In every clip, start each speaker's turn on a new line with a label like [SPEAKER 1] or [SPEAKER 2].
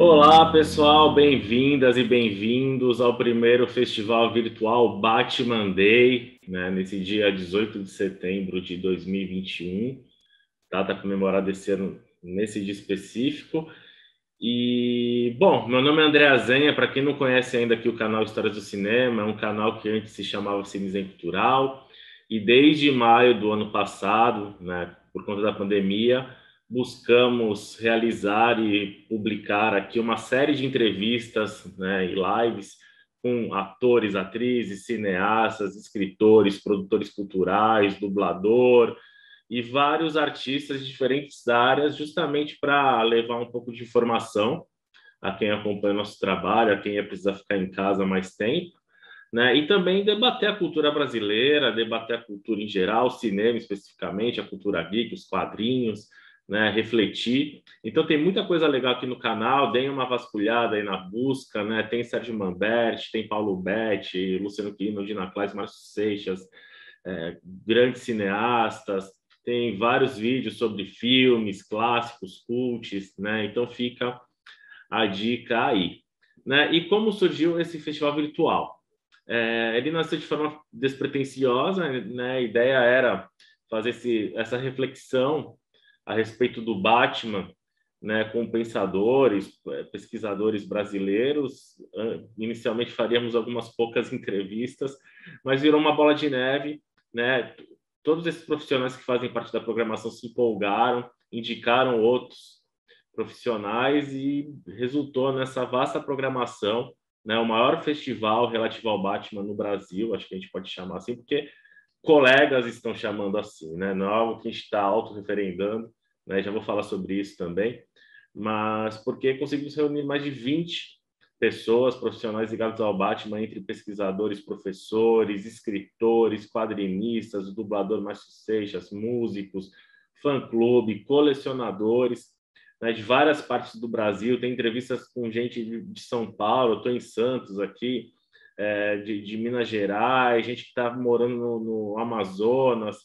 [SPEAKER 1] Olá, pessoal, bem-vindas e bem-vindos ao primeiro festival virtual Batman Day, né, nesse dia 18 de setembro de 2021, data comemorada esse ano nesse dia específico. E, bom, meu nome é André Azenha, para quem não conhece ainda aqui o canal Histórias do Cinema, é um canal que antes se chamava Cinezen Cultural, e desde maio do ano passado, né, por conta da pandemia, buscamos realizar e publicar aqui uma série de entrevistas, né, e lives com atores, atrizes, cineastas, escritores, produtores culturais, dublador e vários artistas de diferentes áreas, justamente para levar um pouco de informação a quem acompanha nosso trabalho, a quem ia precisar ficar em casa mais tempo, né? E também debater a cultura brasileira, debater a cultura em geral, o cinema especificamente, a cultura geek, os quadrinhos, né? Refletir. Então tem muita coisa legal aqui no canal, deem uma vasculhada aí na busca, né? Tem Sérgio Manberti, tem Paulo Betti, Luciano Quino, Dina Klaes, Márcio Seixas, grandes cineastas, tem vários vídeos sobre filmes clássicos, cults, né? Então fica a dica aí, né? E como surgiu esse festival virtual? Ele nasceu de forma despretensiosa, né? A ideia era fazer essa reflexão a respeito do Batman, né, com pensadores, pesquisadores brasileiros. Inicialmente faríamos algumas poucas entrevistas, mas virou uma bola de neve, né? Todos esses profissionais que fazem parte da programação se empolgaram, indicaram outros profissionais e resultou nessa vasta programação, né? O maior festival relativo ao Batman no Brasil, acho que a gente pode chamar assim, porque colegas estão chamando assim, né? Não é algo que a gente está autorreferendando, né? Já vou falar sobre isso também, mas porque conseguimos reunir mais de 20 pessoas, profissionais ligados ao Batman, entre pesquisadores, professores, escritores, quadrinistas, o dublador Márcio Seixas, músicos, fã-clube, colecionadores, né, de várias partes do Brasil. Tem entrevistas com gente de São Paulo, eu estou em Santos aqui, de Minas Gerais, gente que está morando no Amazonas,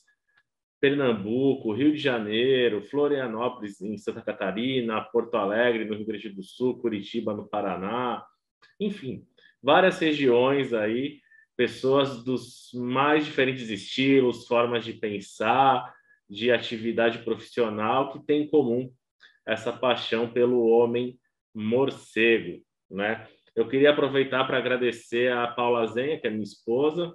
[SPEAKER 1] Pernambuco, Rio de Janeiro, Florianópolis, em Santa Catarina, Porto Alegre, no Rio Grande do Sul, Curitiba, no Paraná, enfim, várias regiões aí, pessoas dos mais diferentes estilos, formas de pensar, de atividade profissional, que têm em comum essa paixão pelo homem morcego, né? Eu queria aproveitar para agradecer a Paula Zenha, que é minha esposa,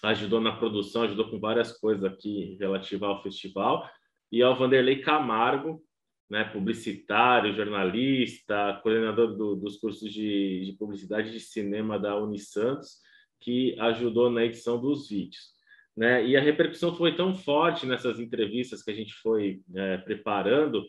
[SPEAKER 1] ajudou na produção, ajudou com várias coisas aqui relativa ao festival, e ao Vanderlei Camargo, né, publicitário, jornalista, coordenador dos cursos de publicidade e de cinema da Unisantos, que ajudou na edição dos vídeos, né? E a repercussão foi tão forte nessas entrevistas que a gente foi preparando,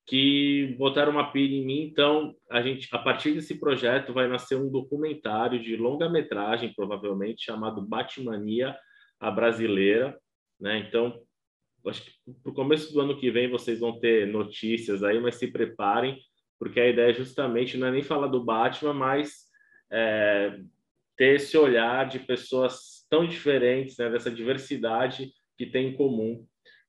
[SPEAKER 1] que botaram uma pilha em mim. Então, a partir desse projeto, vai nascer um documentário de longa-metragem, provavelmente, chamado Batmania, a Brasileira, né? Então, acho que para o começo do ano que vem vocês vão ter notícias aí, mas se preparem, porque a ideia justamente não é nem falar do Batman, mas ter esse olhar de pessoas tão diferentes, né? Dessa diversidade que tem em comum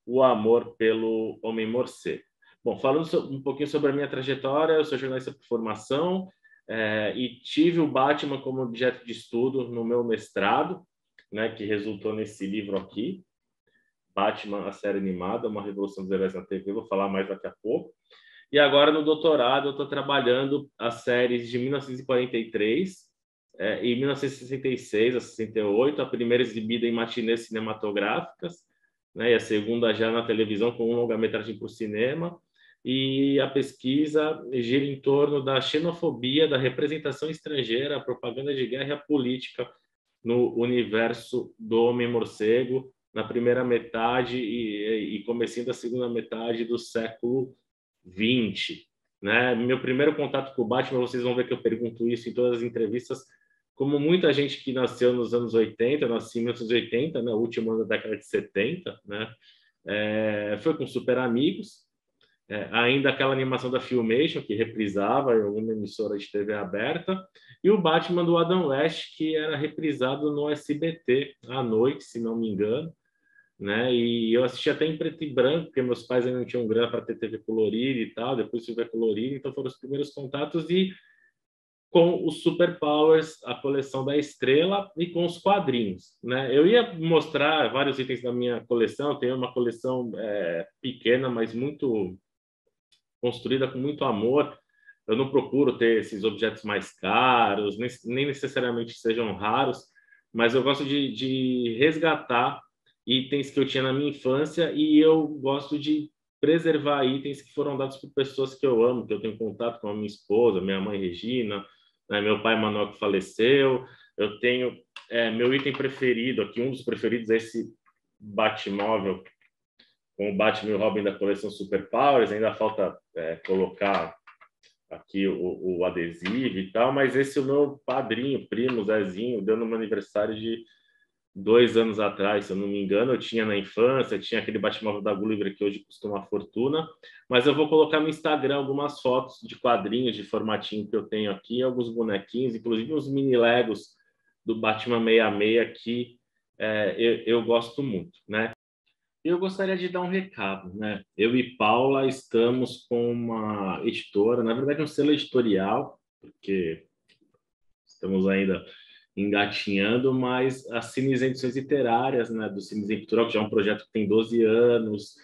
[SPEAKER 1] o amor pelo Homem-Morcego. Bom, falando um pouquinho sobre a minha trajetória, eu sou jornalista por formação, e tive o Batman como objeto de estudo no meu mestrado, né, que resultou nesse livro aqui, Batman, a série animada, Uma Revolução dos Heróis na TV, vou falar mais daqui a pouco. E agora, no doutorado, eu estou trabalhando as séries de 1943 e 1966 a 68, a primeira exibida em matinês cinematográficas, né, e a segunda já na televisão com um longa-metragem para o cinema. E a pesquisa gira em torno da xenofobia, da representação estrangeira, a propaganda de guerra e a política no universo do Homem-Morcego, na primeira metade e comecinho da segunda metade do século XX, né? Meu primeiro contato com o Batman, vocês vão ver que eu pergunto isso em todas as entrevistas, como muita gente que nasceu nos anos 80, nasci em 1980, né, o último ano da década de 70, né, foi com Super Amigos, ainda aquela animação da Filmation, que reprisava em alguma emissora de TV aberta, e o Batman do Adam West, que era reprisado no SBT à noite, se não me engano, né? E eu assisti até em preto e branco, porque meus pais ainda não tinham grana para ter TV colorida e tal, depois tive a colorida, então foram os primeiros contatos, e com os Superpowers, a coleção da Estrela, e com os quadrinhos, né? Eu ia mostrar vários itens da minha coleção, tenho uma coleção pequena, mas muito construída com muito amor. Eu não procuro ter esses objetos mais caros, nem necessariamente sejam raros, mas eu gosto de resgatar itens que eu tinha na minha infância, e eu gosto de preservar itens que foram dados por pessoas que eu amo, que eu tenho contato, com a minha esposa, minha mãe Regina, né, meu pai Manuel, que faleceu. Eu tenho meu item preferido aqui, um dos preferidos é esse Batmóvel com o Batman e o Robin da coleção Super Powers. Ainda falta colocar aqui o adesivo e tal, mas esse é o meu padrinho, primo, Zezinho, deu no meu aniversário de 2 anos atrás, se eu não me engano. Eu tinha na infância, tinha aquele Batmóvel da Gulliver que hoje custa uma fortuna, mas eu vou colocar no Instagram algumas fotos de quadrinhos de formatinho que eu tenho aqui, alguns bonequinhos, inclusive uns mini Legos do Batman 66 que eu gosto muito, né? Eu gostaria de dar um recado, né? Eu e Paula estamos com uma editora, na verdade um selo editorial, porque estamos ainda engatinhando, mas as Cines Edições Literárias, né, do Cines Cultural, que já é um projeto que tem 12 anos,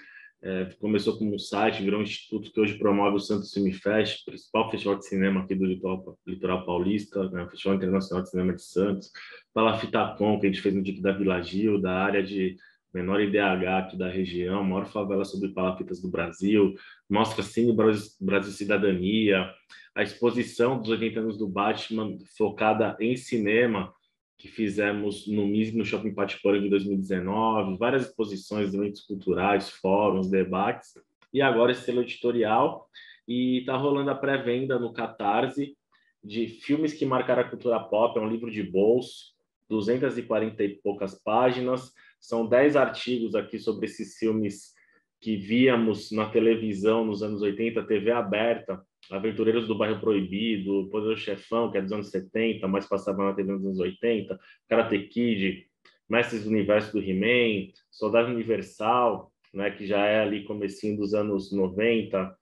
[SPEAKER 1] começou como um site, virou um instituto que hoje promove o Santos Film Fest, principal festival de cinema aqui do litoral paulista, né, o Festival Internacional de Cinema de Santos, Palafitacom, que a gente fez no Dique da Vila Gil, da área de menor IDH aqui da região, maior favela sobre palafitas do Brasil, mostra Cine Brasil Cidadania, a exposição dos 80 anos do Batman focada em cinema, que fizemos no MISB, no Shopping Patiporanga em 2019, várias exposições, eventos culturais, fóruns, debates, e agora esse selo editorial, e está rolando a pré-venda no Catarse de Filmes que Marcaram a Cultura Pop. É um livro de bolso, 240 e poucas páginas, são 10 artigos aqui sobre esses filmes que víamos na televisão nos anos 80, TV aberta, Aventureiros do Bairro Proibido, Poderoso Chefão, que é dos anos 70, mas passava na TV nos anos 80, Karate Kid, Mestres do Universo do He-Man, Soldado Universal, né, que já é ali comecinho dos anos 90,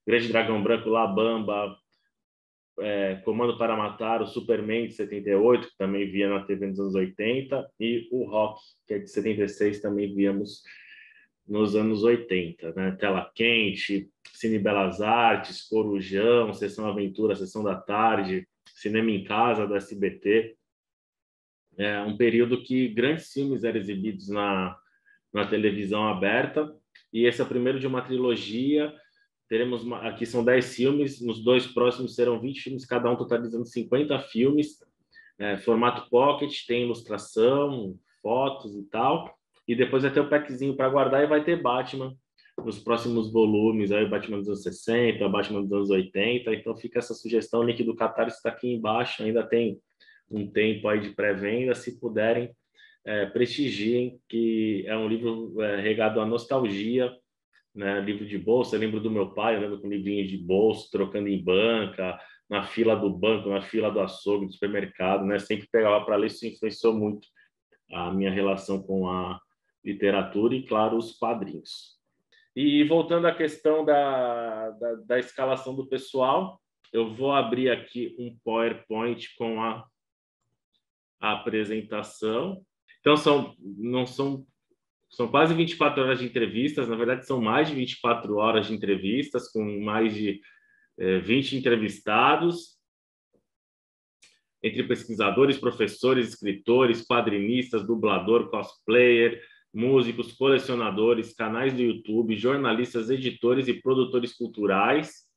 [SPEAKER 1] Grande Dragão Branco, La Bamba, Comando para Matar, o Superman de 78, que também via na TV nos anos 80, e o Rock, que é de 76, também víamos nos anos 80, né? Tela Quente, Cine Belas Artes, Corujão, Sessão Aventura, Sessão da Tarde, Cinema em Casa, do SBT. É um período que grandes filmes eram exibidos na televisão aberta, e esse é o primeiro de uma trilogia. Teremos aqui são 10 filmes, nos dois próximos serão 20 filmes, cada um totalizando 50 filmes, formato pocket, tem ilustração, fotos e tal. E depois vai ter o packzinho para guardar, e vai ter Batman nos próximos volumes, aí o Batman dos anos 60, o Batman dos anos 80. Então fica essa sugestão, o link do Catarse está aqui embaixo, ainda tem um tempo aí de pré-venda, se puderem, prestigiem, que é um livro regado à nostalgia, né? Livro de bolsa. Eu lembro do meu pai, eu lembro com livrinho de bolso, trocando em banca, na fila do banco, na fila do açougue, do supermercado, né? Sempre pegava para ler. Isso influenciou muito a minha relação com a literatura e, claro, os quadrinhos. E voltando à questão da escalação do pessoal, eu vou abrir aqui um PowerPoint com a apresentação. Então, são quase 24 horas de entrevistas, na verdade são mais de 24 horas de entrevistas, com mais de 20 entrevistados, entre pesquisadores, professores, escritores, quadrinistas, dublador, cosplayer, músicos, colecionadores, canais do YouTube, jornalistas, editores e produtores culturais.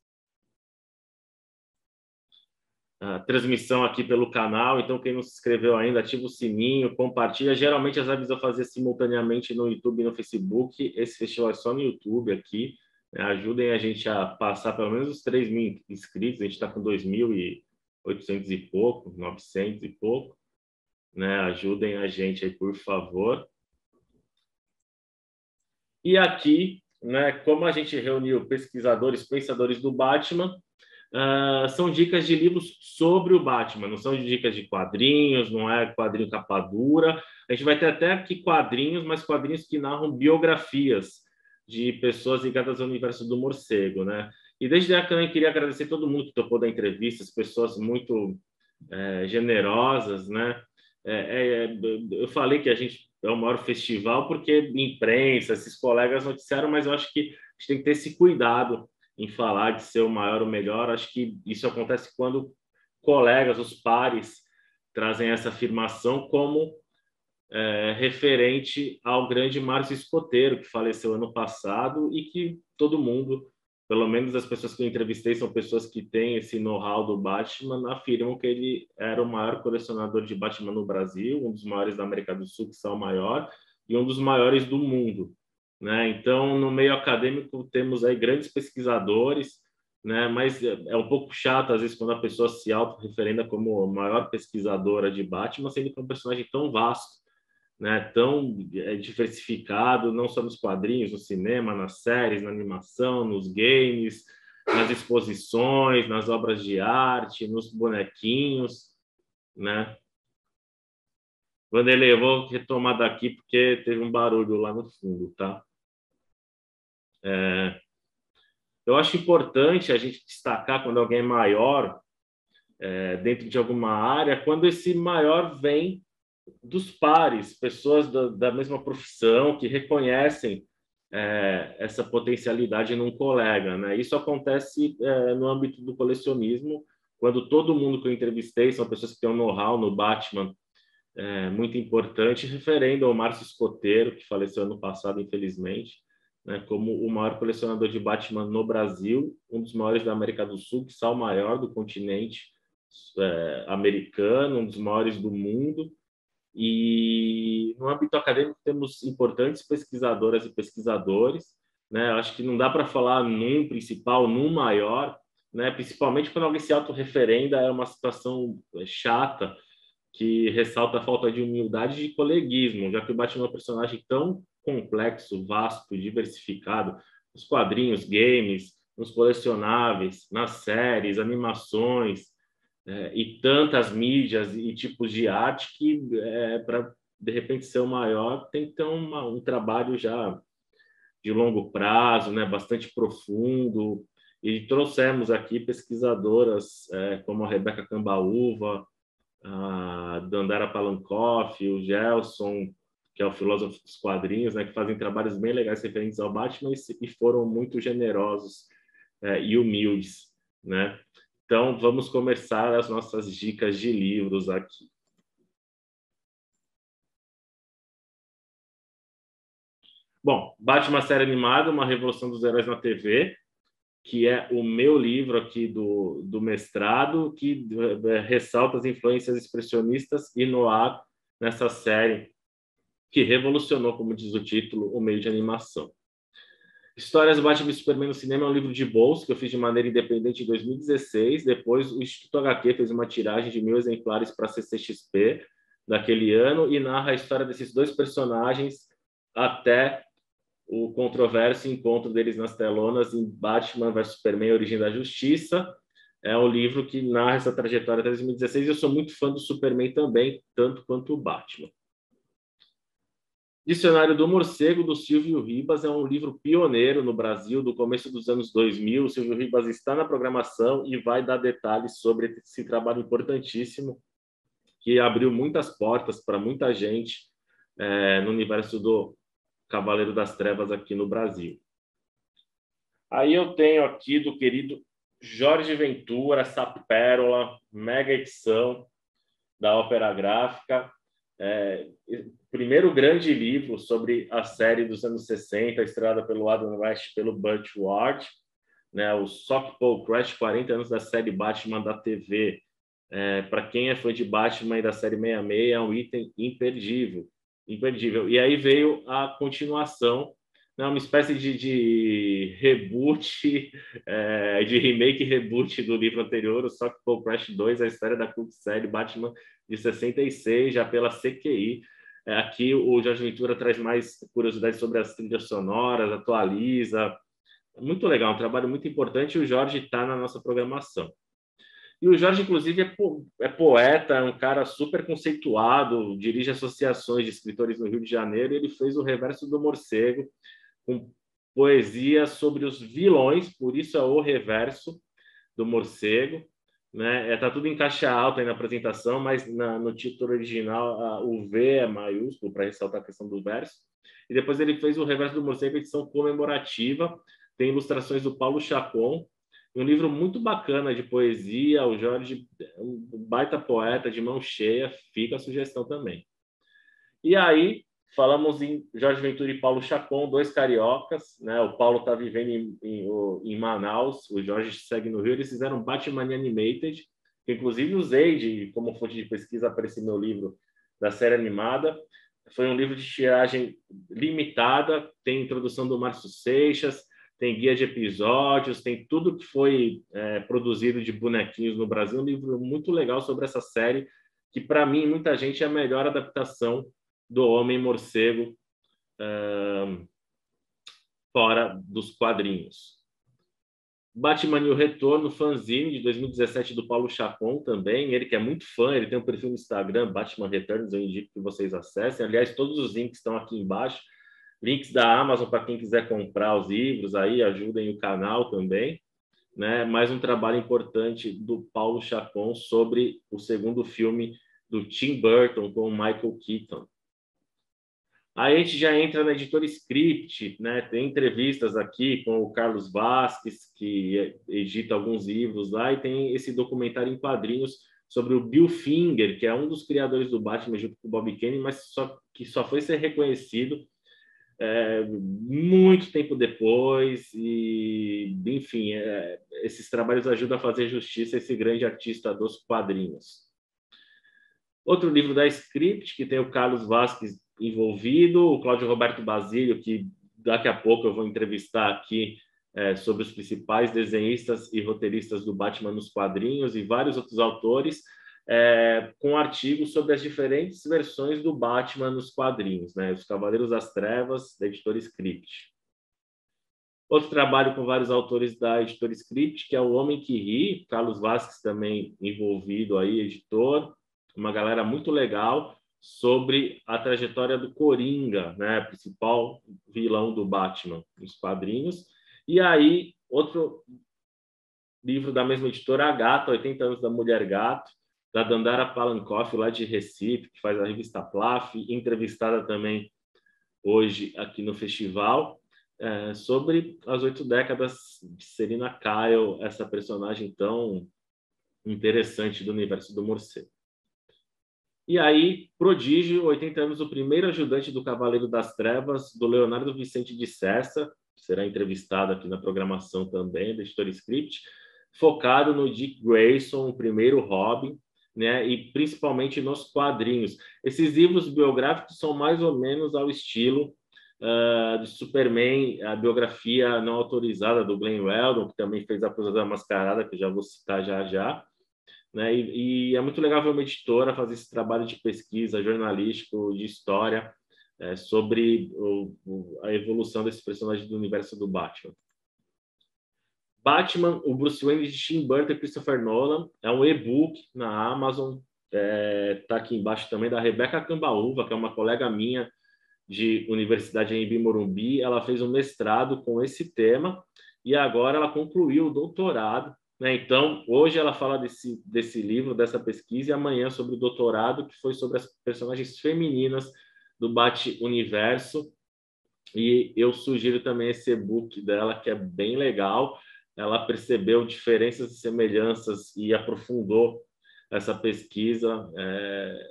[SPEAKER 1] Transmissão aqui pelo canal, então quem não se inscreveu ainda, ativa o sininho, compartilha. Geralmente as lives eu fazia simultaneamente no YouTube e no Facebook, esse festival é só no YouTube aqui, né? Ajudem a gente a passar pelo menos os 3.000 inscritos, a gente está com 2.800 e pouco, 900 e pouco, né? Ajudem a gente aí, por favor. E aqui, né, como a gente reuniu pesquisadores, pensadores do Batman, são dicas de livros sobre o Batman, não são dicas de quadrinhos, não é quadrinho capa dura. A gente vai ter até aqui quadrinhos, mas quadrinhos que narram biografias de pessoas ligadas ao universo do morcego, né? E desde já também queria agradecer todo mundo que topou da entrevista, as pessoas muito generosas, né? Eu falei que a gente é o maior festival porque imprensa, esses colegas noticiaram, mas eu acho que a gente tem que ter esse cuidado em falar de ser o maior ou melhor. Acho que isso acontece quando colegas, os pares, trazem essa afirmação como referente ao grande Márcio Escoteiro, que faleceu ano passado e que todo mundo, pelo menos as pessoas que eu entrevistei, são pessoas que têm esse know-how do Batman, afirmam que ele era o maior colecionador de Batman no Brasil, um dos maiores da América do Sul, que são o maior, e um dos maiores do mundo, né? Então, no meio acadêmico, temos aí grandes pesquisadores, né? Mas é um pouco chato, às vezes, quando a pessoa se auto-referenda como a maior pesquisadora de Batman, sendo que é um personagem tão vasto, né, tão diversificado, não só nos quadrinhos, no cinema, nas séries, na animação, nos games, nas exposições, nas obras de arte, nos bonequinhos, né? Vanderlei, eu vou retomar daqui porque teve um barulho lá no fundo, tá? Eu acho importante a gente destacar quando alguém é maior dentro de alguma área, quando esse maior vem dos pares, pessoas da mesma profissão que reconhecem essa potencialidade num colega, né? Isso acontece no âmbito do colecionismo, quando todo mundo que eu entrevistei são pessoas que têm um know-how no Batman muito importante, referendo ao Márcio Escoteiro, que faleceu ano passado, infelizmente, né, como o maior colecionador de Batman no Brasil, um dos maiores da América do Sul, que está o maior do continente americano, um dos maiores do mundo. E no âmbito acadêmico temos importantes pesquisadoras e pesquisadores, né? Acho que não dá para falar num principal, num maior, né? Principalmente quando alguém se autorreferenda, é uma situação chata que ressalta a falta de humildade e de coleguismo, já que o Batman é um personagem tão complexo, vasto, diversificado, nos quadrinhos, games, nos colecionáveis, nas séries, animações, e tantas mídias e tipos de arte que, para de repente ser o maior, tem que ter um trabalho já de longo prazo, né, bastante profundo. E trouxemos aqui pesquisadoras como a Rebeca Cambaúva, a Dandara Palankoff, o Gelson, que é o filósofo dos quadrinhos, né, que fazem trabalhos bem legais referentes ao Batman e foram muito generosos e humildes, né? Então, vamos começar as nossas dicas de livros aqui. Bom, Batman série animada, Uma Revolução dos Heróis na TV, que é o meu livro aqui do mestrado, que ressalta as influências expressionistas e noir nessa série, que revolucionou, como diz o título, o meio de animação. Histórias do Batman e Superman no cinema é um livro de bolso que eu fiz de maneira independente em 2016. Depois, o Instituto HQ fez uma tiragem de 1.000 exemplares para a CCXP daquele ano e narra a história desses dois personagens até o controverso encontro deles nas telonas em Batman vs Superman, Origem da Justiça. É um livro que narra essa trajetória até 2016 e eu sou muito fã do Superman também, tanto quanto o Batman. Dicionário do Morcego, do Silvio Ribas, é um livro pioneiro no Brasil, do começo dos anos 2000. O Silvio Ribas está na programação e vai dar detalhes sobre esse trabalho importantíssimo que abriu muitas portas para muita gente no universo do Cavaleiro das Trevas aqui no Brasil. Aí eu tenho aqui do querido Jorge Ventura, essa pérola, mega edição da Ópera Gráfica, primeiro grande livro sobre a série dos anos 60, estrelada pelo Adam West e pelo Burt Ward, né, o Sockpole Crash, 40 anos da série Batman da TV. Para quem é fã de Batman e da série 66, é um item imperdível. Imperdível. E aí veio a continuação, né, uma espécie de reboot, de remake e reboot do livro anterior, o Sockpole Crash 2, a história da cult série Batman de 66, já pela CQI. Aqui o Jorge Ventura traz mais curiosidades sobre as trilhas sonoras, atualiza, Muito legal, um trabalho muito importante, e o Jorge está na nossa programação. E o Jorge, inclusive, é poeta, é um cara super conceituado, dirige associações de escritores no Rio de Janeiro, e ele fez o Reverso do Morcego, com poesia sobre os vilões, por isso é o Reverso do Morcego. Né? Tá tudo em caixa alta aí na apresentação, mas no título original o V é maiúsculo para ressaltar a questão do verso. E depois ele fez o Reverso do Morcego, edição comemorativa, tem ilustrações do Paulo Chacon, um livro muito bacana de poesia. O Jorge é um baita poeta de mão cheia, fica a sugestão também. E aí falamos em Jorge Ventura e Paulo Chacon, dois cariocas, né? O Paulo está vivendo em Manaus, o Jorge segue no Rio. Eles fizeram Batman Animated, que inclusive usei como fonte de pesquisa para esse meu livro da série animada. Foi um livro de tiragem limitada, tem introdução do Márcio Seixas, tem guia de episódios, tem tudo que foi produzido de bonequinhos no Brasil. Um livro muito legal sobre essa série, que para mim, muita gente é a melhor adaptação do Homem-Morcego fora dos quadrinhos. Batman e o Retorno, fanzine de 2017 do Paulo Chacon também, ele que é muito fã, ele tem um perfil no Instagram, Batman Returns, eu indico que vocês acessem. Aliás, todos os links estão aqui embaixo, links da Amazon para quem quiser comprar os livros, aí ajudem o canal também. Né? Mais um trabalho importante do Paulo Chacon sobre o segundo filme do Tim Burton com o Michael Keaton. Aí a gente já entra na editora Script, né? Tem entrevistas aqui com o Carlos Vasques, que edita alguns livros lá, e tem esse documentário em quadrinhos sobre o Bill Finger, que é um dos criadores do Batman junto com o Bob Kane, mas que só foi ser reconhecido muito tempo depois. E, enfim, esses trabalhos ajudam a fazer justiça a esse grande artista dos quadrinhos. Outro livro da Script, que tem o Carlos Vasques envolvido, o Cláudio Roberto Basílio, que daqui a pouco eu vou entrevistar aqui sobre os principais desenhistas e roteiristas do Batman nos quadrinhos, e vários outros autores, com artigos sobre as diferentes versões do Batman nos quadrinhos, né? Os Cavaleiros das Trevas, da editora Script. Outro trabalho com vários autores da editora Script, que é O Homem que Ri, Carlos Vasques também envolvido aí, editor, uma galera muito legal, sobre a trajetória do Coringa, né, principal vilão do Batman nos quadrinhos. E aí, outro livro da mesma editora, A Gata, 80 anos da Mulher Gato, da Dandara Palankoff, lá de Recife, que faz a revista Plaf, entrevistada também hoje aqui no festival, sobre as 8 décadas de Selina Kyle, essa personagem tão interessante do universo do morcego. E aí, Prodígio, 80 anos, o primeiro ajudante do Cavaleiro das Trevas, do Leonardo Vicente de Sessa, que será entrevistado aqui na programação também, da editora Script, focado no Dick Grayson, o primeiro Robin, né, e principalmente nos quadrinhos. Esses livros biográficos são mais ou menos ao estilo de Superman, a biografia não autorizada do Glenn Weldon, que também fez A Cruzada Mascarada, que eu já vou citar já. Né? E é muito legal ver uma editora fazer esse trabalho de pesquisa jornalístico, de história, sobre a evolução desse personagem do universo do Batman. Batman, o Bruce Wayne de Tim Burton e Christopher Nolan, é um e-book na Amazon, está aqui embaixo também, da Rebeca Cambaúva, que é uma colega minha de Universidade em Morumbi. Ela fez um mestrado com esse tema e agora ela concluiu o doutorado. Então, hoje ela fala desse livro, dessa pesquisa, e amanhã sobre o doutorado, que foi sobre as personagens femininas do Bat-Universo. E eu sugiro também esse e-book dela, que é bem legal. Ela percebeu diferenças e semelhanças e aprofundou essa pesquisa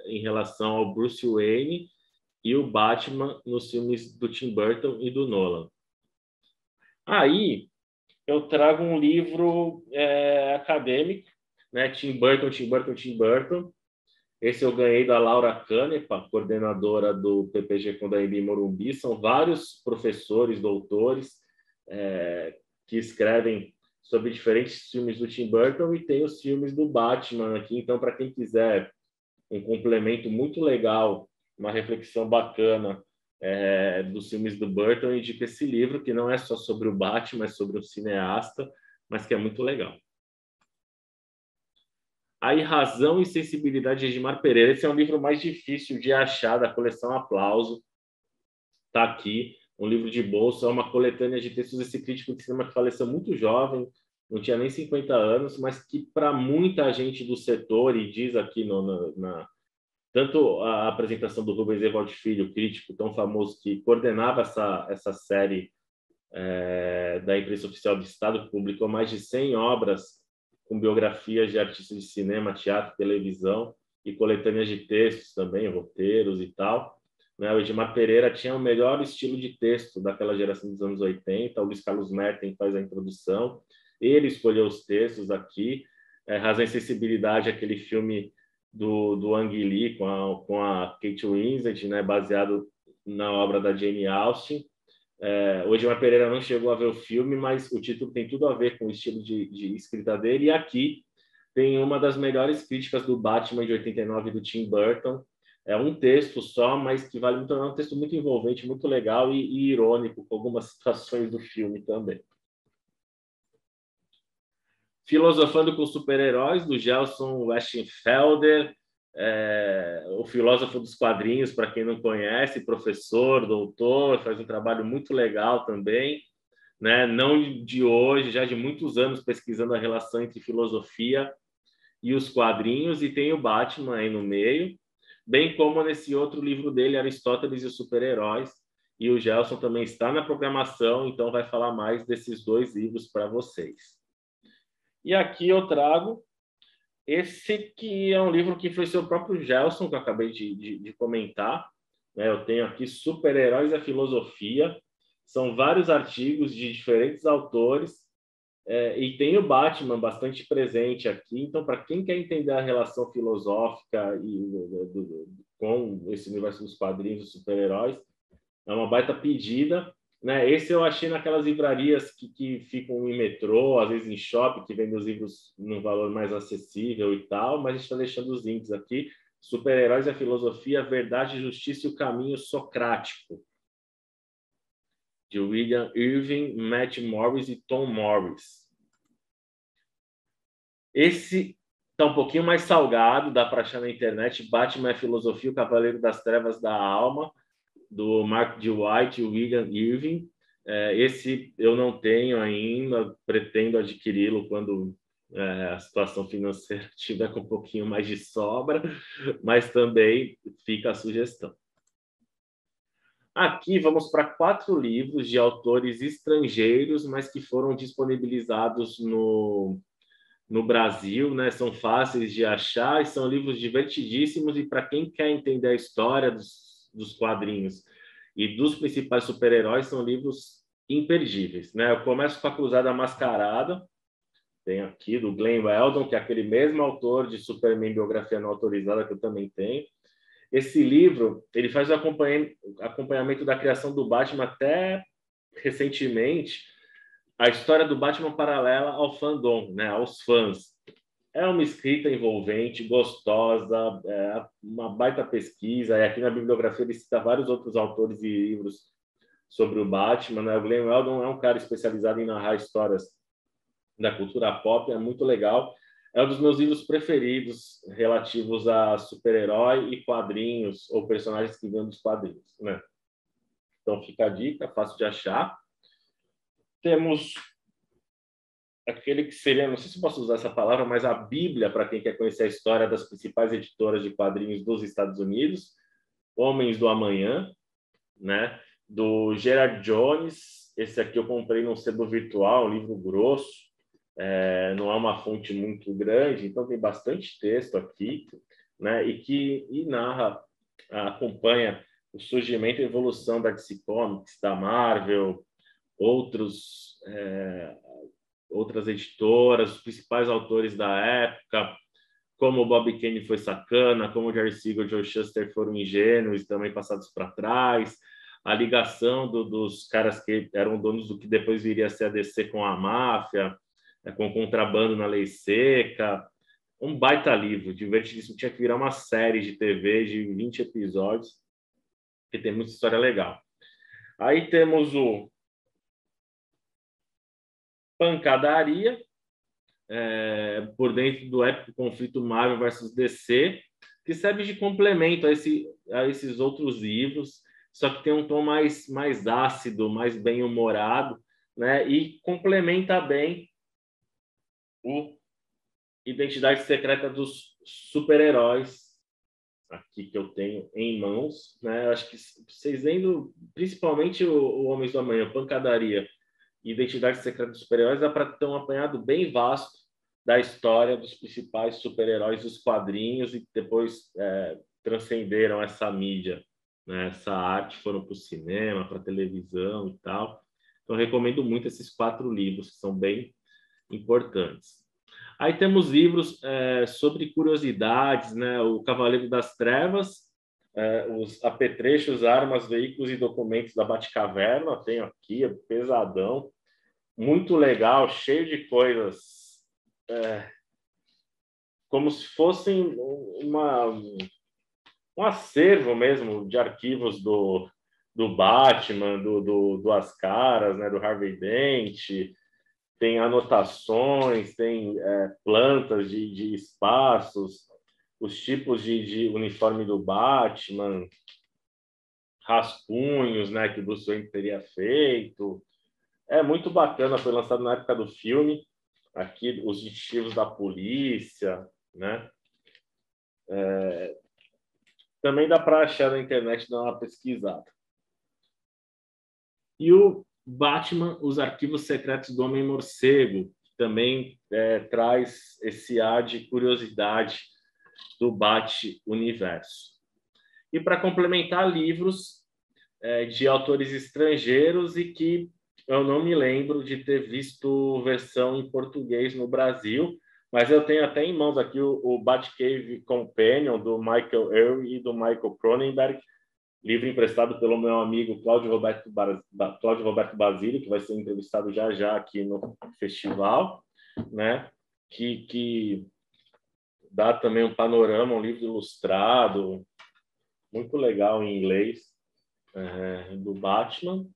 [SPEAKER 1] em relação ao Bruce Wayne e o Batman nos filmes do Tim Burton e do Nolan. Aí, eu trago um livro acadêmico, né? Tim Burton. Esse eu ganhei da Laura Canepa, coordenadora do PPG Condaí Morumbi. São vários professores, doutores, que escrevem sobre diferentes filmes do Tim Burton, e tem os filmes do Batman aqui. Então, para quem quiser um complemento muito legal, uma reflexão bacana dos filmes do Burton, eu indico esse livro, que não é só sobre o Batman, é sobre o cineasta, mas que é muito legal. Aí, Razão e Sensibilidade de Edmar Pereira. Esse é um livro mais difícil de achar, da coleção Aplauso. Está aqui, um livro de bolso, é uma coletânea de textos desse crítico de cinema que faleceu muito jovem, não tinha nem 50 anos, mas que para muita gente do setor, e diz aqui tanto a apresentação do Rubens Evaldo Filho, crítico tão famoso que coordenava essa série da Imprensa Oficial do Estado, que publicou mais de 100 obras com biografias de artistas de cinema, teatro, televisão e coletâneas de textos também, roteiros e tal. Né? O Edmar Pereira tinha o melhor estilo de texto daquela geração dos anos 80, o Luiz Carlos Merten faz a introdução, ele escolheu os textos aqui, Razão e Sensibilidade, aquele filme do Ang Lee com a Kate Winslet, né? Baseado na obra da Jane Austen. O Edmar Pereira não chegou a ver o filme, mas o título tem tudo a ver com o estilo de escrita dele, e aqui tem uma das melhores críticas do Batman de 89 do Tim Burton. É um texto só, mas que vale muito, é um texto muito envolvente, muito legal e irônico, com algumas situações do filme também. Filosofando com Super-Heróis, do Gelson Westenfelder, o filósofo dos quadrinhos, para quem não conhece, professor, doutor, faz um trabalho muito legal também, né? Não de hoje, já de muitos anos pesquisando a relação entre filosofia e os quadrinhos, e tem o Batman aí no meio, bem como nesse outro livro dele, Aristóteles e os Super-Heróis, e o Gelson também está na programação, então vai falar mais desses dois livros para vocês. E aqui eu trago esse que é um livro que influenciou o próprio Gelson, que eu acabei de comentar. Né? Eu tenho aqui Super-Heróis e a Filosofia. São vários artigos de diferentes autores, e tem o Batman bastante presente aqui. Então, para quem quer entender a relação filosófica com esse universo dos quadrinhos dos super-heróis, é uma baita pedida. Né? Esse eu achei naquelas livrarias que ficam em metrô, às vezes em shopping, que vendem os livros num valor mais acessível e tal, mas a gente está deixando os links aqui. Super-Heróis e a Filosofia, Verdade, Justiça e o Caminho Socrático, de William Irving, Matt Morris e Tom Morris. Esse está um pouquinho mais salgado, dá para achar na internet, Batman e a Filosofia, o Cavaleiro das Trevas da Alma, do Mark D. White e William Irving. Esse eu não tenho ainda, pretendo adquiri-lo quando a situação financeira estiver com um pouquinho mais de sobra, mas também fica a sugestão. Aqui vamos para 4 livros de autores estrangeiros, mas que foram disponibilizados no Brasil, né? São fáceis de achar e são livros divertidíssimos, e para quem quer entender a história dos quadrinhos e dos principais super-heróis, são livros imperdíveis, né? Eu começo com A Cruzada Mascarada, tem aqui do Glenn Weldon, que é aquele mesmo autor de Superman Biografia Não Autorizada, que eu também tenho. Esse livro, ele faz o acompanhamento da criação do Batman até recentemente, a história do Batman paralela ao fandom, né, aos fãs. É uma escrita envolvente, gostosa, uma baita pesquisa. E aqui na bibliografia ele cita vários outros autores e livros sobre o Batman. Né? O Glenn Weldon é um cara especializado em narrar histórias da cultura pop, é muito legal. É um dos meus livros preferidos relativos a super-herói e quadrinhos, ou personagens que vêm dos quadrinhos. Né? Então fica a dica, fácil de achar. Temos aquele que seria, não sei se posso usar essa palavra, mas a Bíblia para quem quer conhecer a história das principais editoras de quadrinhos dos Estados Unidos, Homens do Amanhã, né? Do Gerard Jones. Esse aqui eu comprei num sebo virtual, um livro grosso, não é uma fonte muito grande, então tem bastante texto aqui, né? E narra, acompanha o surgimento e evolução da DC Comics, da Marvel, outras editoras, os principais autores da época, como o Bob Kane foi sacana, como o Jerry Siegel e o Joe Shuster foram ingênuos e também passados para trás, a ligação dos caras que eram donos do que depois viria a ser a DC com a máfia, com o contrabando na lei seca. Um baita livro, divertidíssimo, tinha que virar uma série de TV de 20 episódios. que tem muita história legal. Aí temos o Pancadaria, por dentro do épico conflito Marvel versus DC, que serve de complemento a esses outros livros, só que tem um tom mais ácido, mais bem-humorado, né? E complementa bem o Identidade Secreta dos Super-Heróis, aqui que eu tenho em mãos, né? Acho que vocês lendo, principalmente o Homens do Amanhã, Pancadaria e Identidade Secreta dos Super-Heróis, dá para ter um apanhado bem vasto da história dos principais super-heróis dos quadrinhos e depois transcenderam essa mídia, né? Essa arte, foram para o cinema, para a televisão e tal. Então, recomendo muito esses 4 livros, que são bem importantes. Aí temos livros sobre curiosidades, né? O Cavaleiro das Trevas, os apetrechos, armas, veículos e documentos da Batcaverna, tenho aqui, é pesadão, muito legal, cheio de coisas, como se fossem um acervo mesmo de arquivos do Batman, do Ascaras, né? Do Harvey Dent, tem anotações, tem plantas de espaços, os tipos de uniforme do Batman, rascunhos, né, que o Bruce Wayne teria feito. É muito bacana, foi lançado na época do filme, aqui os distintivos da polícia, né? Também dá para achar na internet, dar uma pesquisada. E o Batman, os arquivos secretos do Homem-Morcego, que também traz esse ar de curiosidade do Bat-Universo. E para complementar, livros de autores estrangeiros e que eu não me lembro de ter visto versão em português no Brasil, mas eu tenho até em mãos aqui o Batcave Companion, do Michael Ewing e do Michael Cronenberg, livro emprestado pelo meu amigo Cláudio Roberto Basílio, que vai ser entrevistado já aqui no festival, né? Que dá também um panorama, um livro ilustrado, muito legal em inglês, do Batman.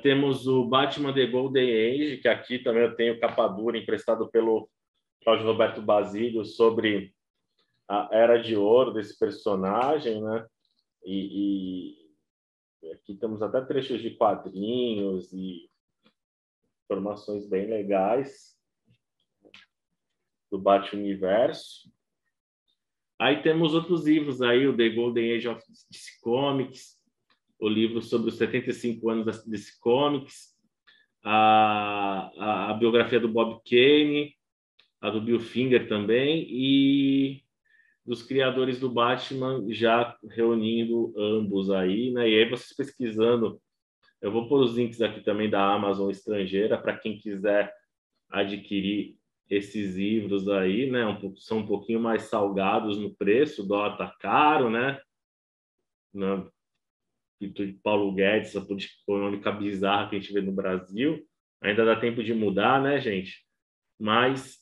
[SPEAKER 1] Temos o Batman The Golden Age, que aqui também eu tenho capa dura, emprestado pelo Cláudio Roberto Basílio, sobre a Era de Ouro desse personagem, né? E aqui temos até trechos de quadrinhos e informações bem legais do Bat-Universo. Aí temos outros livros aí, o The Golden Age of DC Comics, o livro sobre os 75 anos da DC Comics, a biografia do Bob Kane, a do Bill Finger também, e dos criadores do Batman, já reunindo ambos aí, né? E aí vocês pesquisando, eu vou pôr os links aqui também da Amazon estrangeira, para quem quiser adquirir esses livros aí, né? São um pouquinho mais salgados no preço, o dólar tá caro, né? De Paulo Guedes, essa política econômica bizarra que a gente vê no Brasil. Ainda dá tempo de mudar, né, gente? Mas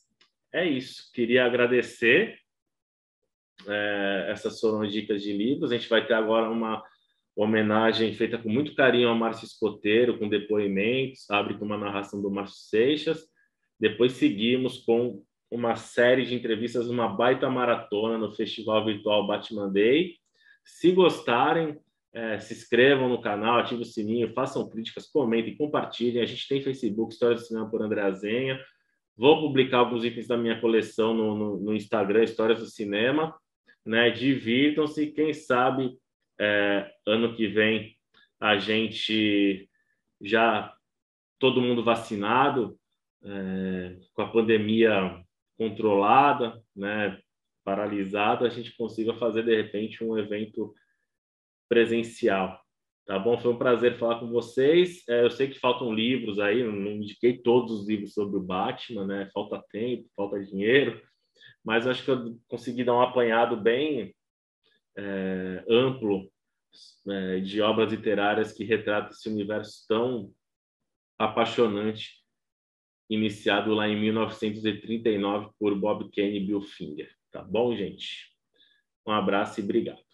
[SPEAKER 1] é isso. Queria agradecer. Essas foram dicas de livros. A gente vai ter agora uma homenagem feita com muito carinho ao Márcio Escoteiro, com depoimentos, abre com uma narração do Márcio Seixas. Depois seguimos com uma série de entrevistas, uma baita maratona no Festival Virtual Batman Day. Se gostarem, se inscrevam no canal, ativem o sininho, façam críticas, comentem, compartilhem. A gente tem Facebook, História do Cinema por André Azenha. Vou publicar alguns itens da minha coleção no Instagram, Histórias do Cinema, né? Divirtam-se, quem sabe ano que vem a gente já todo mundo vacinado, com a pandemia controlada, né? Paralisada, a gente consiga fazer de repente um evento presencial. Tá bom? Foi um prazer falar com vocês. Eu sei que faltam livros aí, não indiquei todos os livros sobre o Batman, né? Falta tempo, falta dinheiro, mas acho que eu consegui dar um apanhado bem amplo de obras literárias que retratam esse universo tão apaixonante, iniciado lá em 1939 por Bob Kane e Bill Finger. Tá bom, gente? Um abraço e obrigado.